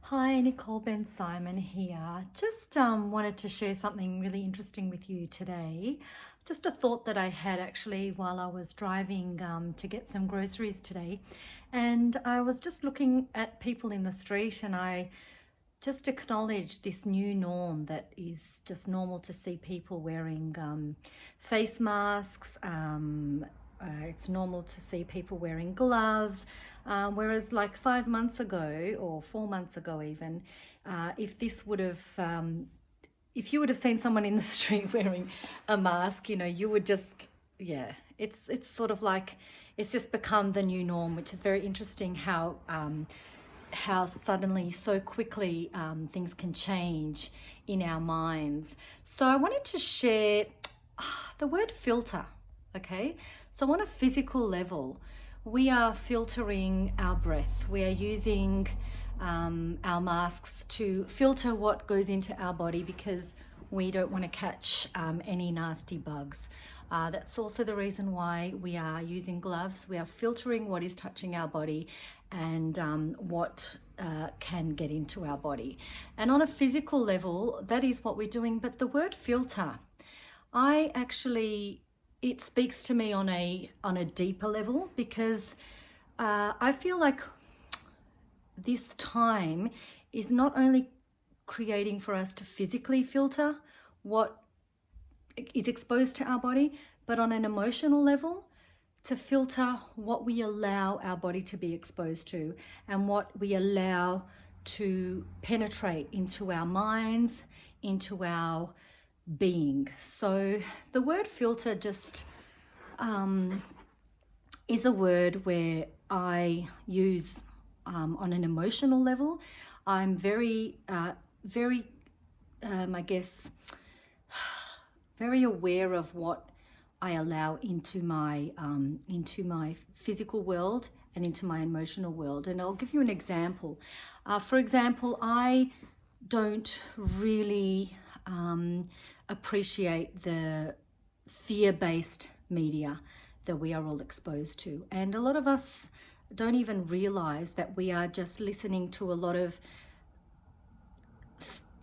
Hi, Nicole Ben Simon here. Just wanted to share something really interesting with you today. Just a thought that I had actually while I was driving to get some groceries today. And I was just looking at people in the street and I just acknowledged this new norm that is just normal to see people wearing face masks. It's normal to see people wearing gloves, whereas like 5 months ago or 4 months ago even, if this would have if you would have seen someone in the street wearing a mask, you would just, yeah, it's sort of like it's just become the new norm, which is very interesting how suddenly, so quickly, things can change in our minds. So I wanted to share the word filter, okay? So on a physical level, we are filtering our breath. We are using our masks to filter what goes into our body because we don't want to catch any nasty bugs. That's also the reason why we are using gloves. We are filtering what is touching our body and what can get into our body. And on a physical level, that is what we're doing. But the word filter, it speaks to me on a deeper level because I feel like this time is not only creating for us to physically filter what is exposed to our body, but on an emotional level, to filter what we allow our body to be exposed to and what we allow to penetrate into our minds, into our being. So the word filter just is a word where I use on an emotional level. I'm very, I guess, very aware of what I allow into my physical world and into my emotional world. And I'll give you an example. For example, I don't really appreciate the fear-based media that we are all exposed to. And a lot of us don't even realize that we are just listening to a lot of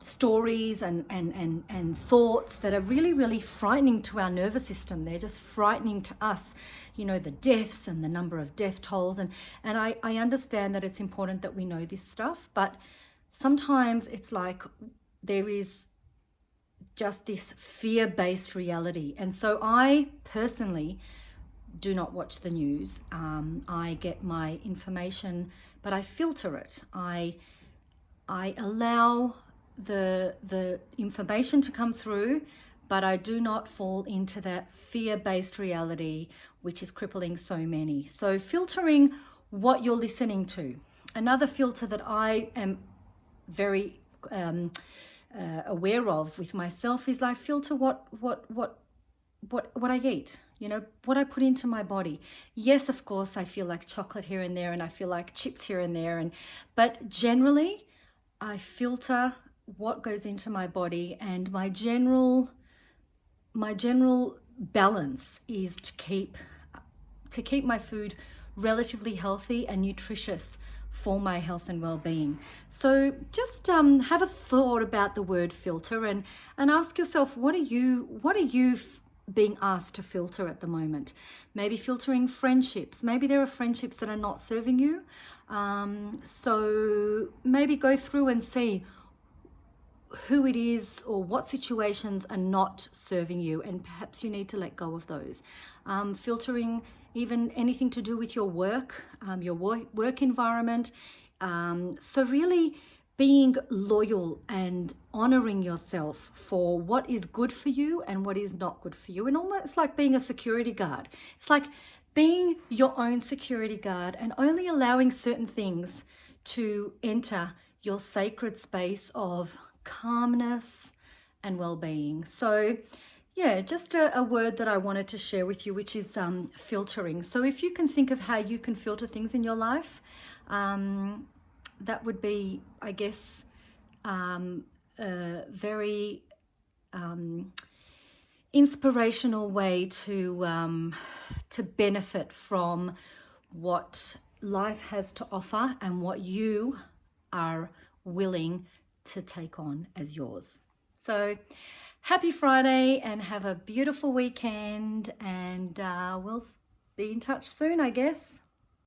stories and thoughts that are really, really frightening to our nervous system. They're just frightening to us, the deaths and the number of death tolls. And I understand that it's important that we know this stuff, but sometimes it's like there is just this fear-based reality. And so I personally do not watch the news. I get my information, but I filter it. I allow the information to come through, but I do not fall into that fear-based reality which is crippling so many. So filtering what you're listening to. Another filter that I am very aware of with myself is I filter what I eat, what I put into my body. Yes, of course, I feel like chocolate here and there, and I feel like chips here and there, but generally I filter what goes into my body, and my general balance is to keep my food relatively healthy and nutritious for my health and well-being. So just have a thought about the word filter and ask yourself, what are you being asked to filter at the moment? Maybe filtering friendships. Maybe there are friendships that are not serving you. So maybe go through and see who it is or what situations are not serving you, and perhaps you need to let go of those. Filtering even anything to do with your work environment. So really being loyal and honoring yourself for what is good for you and what is not good for you. And almost like being a security guard. It's like being your own security guard and only allowing certain things to enter your sacred space of calmness and well-being. So yeah, just a word that I wanted to share with you, which is filtering. So if you can think of how you can filter things in your life, that would be, I guess, a very inspirational way to benefit from what life has to offer and what you are willing to take on as yours. So happy Friday and have a beautiful weekend, and we'll be in touch soon, I guess.